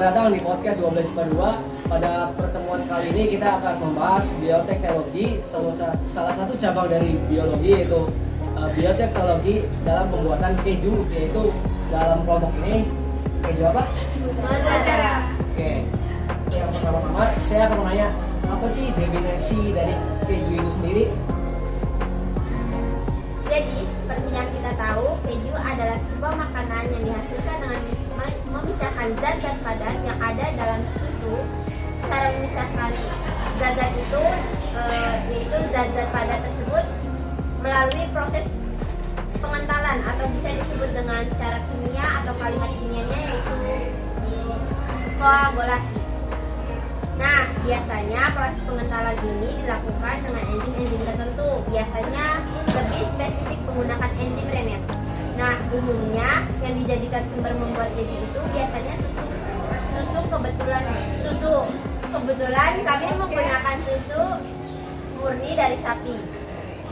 datang di podcast 12/2. Pada pertemuan kali ini kita akan membahas bioteknologi, salah satu cabang dari biologi, yaitu bioteknologi dalam pembuatan keju, yaitu dalam kelompok ini keju apa? Mozzarella. Oke, yang pertama-tama saya akan menanya, apa sih definisi dari keju itu sendiri? Jadi seperti yang kita tahu, keju adalah sebuah makanan yang dihasilkan dengan memisahkan zat-zat padat yang ada dalam susu. Cara memisahkan zat-zat itu yaitu zat-zat padat tersebut melalui proses pengentalan atau bisa disebut dengan cara kimia atau kalimat kimianya yaitu koagulasi. Nah, biasanya proses pengentalan ini dilakukan dengan enzim-enzim tertentu. Biasanya lebih spesifik menggunakan enzim Rennet. Nah, umumnya yang dijadikan sumber membuat keju itu biasanya susu. Kebetulan kami menggunakan susu murni dari sapi.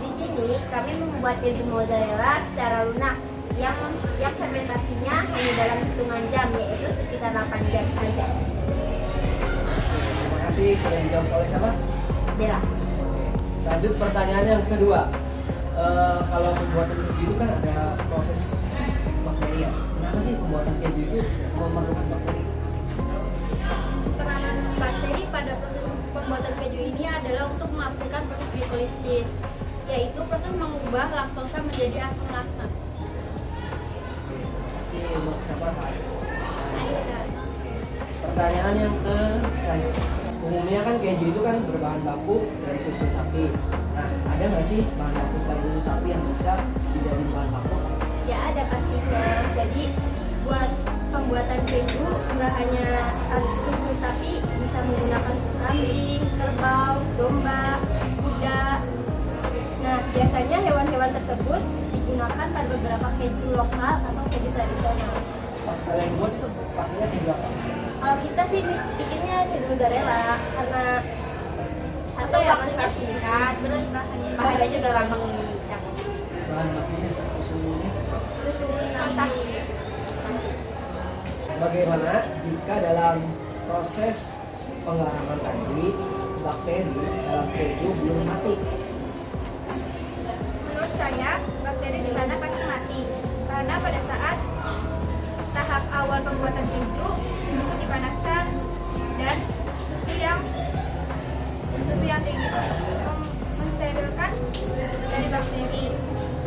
Di sini kami membuat keju mozzarella secara lunak yang fermentasinya hanya dalam hitungan jam, yaitu sekitar 8 jam saja. Terima kasih, sudah dijawab oleh siapa? Dela. Oke. Lanjut pertanyaan yang kedua. Kalau pembuatan keju itu kan ada proses bakteri ya. Kenapa sih pembuatan keju itu memerlukan bakteri? Peranan bakteri pada proses pembuatan keju ini adalah untuk menghasilkan proses glikolisis, yaitu proses mengubah laktosa menjadi asam laktat. Masih untuk siapa Kak? Pertanyaan yang ke selanjutnya. Umumnya kan keju itu kan berbahan baku dari susu sapi. Nah, ada nggak sih bahan baku selain susu sapi yang bisa dijadikan bahan baku? Ya ada pastinya. Jadi buat pembuatan keju nggak hanya susu sapi, bisa menggunakan susu kambing, kerbau, domba, kuda. Nah, biasanya hewan-hewan tersebut digunakan pada beberapa keju lokal atau keju tradisional. Pas kalian buat itu pakainya keju apa? Kalau kita sih bikinnya keju mozzarella karena Satu waktunya singkat, terus bahannya juga gampang didapat. Bahan bakunya susunya susu Sapi. Bagaimana jika dalam proses pengaraman tadi bakteri dalam keju belum mati? Menurut saya, bakteri di sana pasti mati karena pada saat tahap awal pembuatan keju, susu dipanaskan dan susu yang tinggi untuk mensterilkan dari bakteri,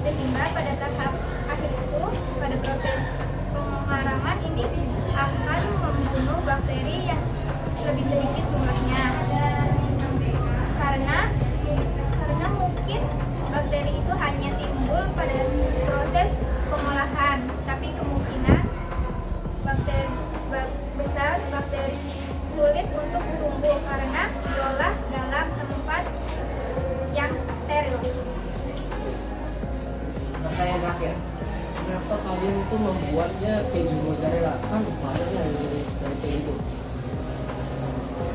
sehingga pada tahap akhir itu, pada proses pengaraman ini akan membunuh bakteri yang lebih sedikit jumlahnya karena mungkin bakteri itu hanya timbul pada proses pengolahan, tapi kemungkinan bakteri sulit untuk tumbuh karena diolah dalam tempat yang steril. Pertanyaan terakhir, kenapa kalian itu membuatnya keju mozzarella? Kan banyak yang jenis dari keju itu.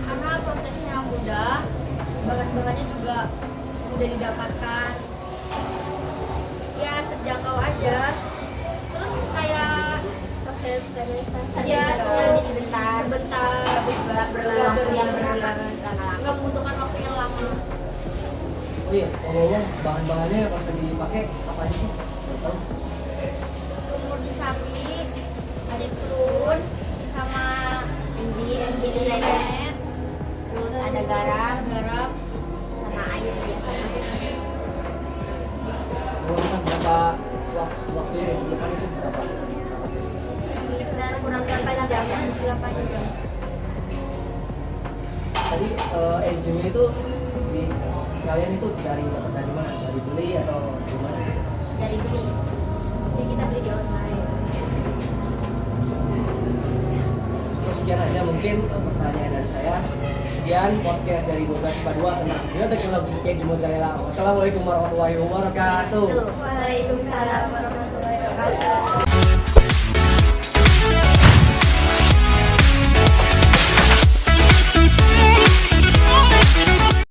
Karena prosesnya mudah, bahan-bahannya juga mudah didapatkan, ya terjangkau aja. Terus kayak proses sterilisasi ya sebentar berlalu berlalu nggak membutuhkan waktu yang lama. Oh iya, ngomong bahan-bahannya pas lagi dipakai apa aja sih? Tahu? Susu murni sapi, ada turun sama enzim Rennet, terus ada garam sama air biasanya. Menggunakan berapa waktu yang dibutuhkan itu berapa jam? Itu dan kurang 8 jam. Tadi enzimnya itu di kalian itu dari dapat dari mana? Dari beli atau gimana gitu? Dari beli. Jadi kita beli di online. Cukup sekian aja mungkin pertanyaan dari saya. Sekian podcast dari 12/2 tentang bioteknologi keju mozzarella. Wassalamualaikum warahmatullahi wabarakatuh. Waalaikumsalam warahmatullahi wabarakatuh.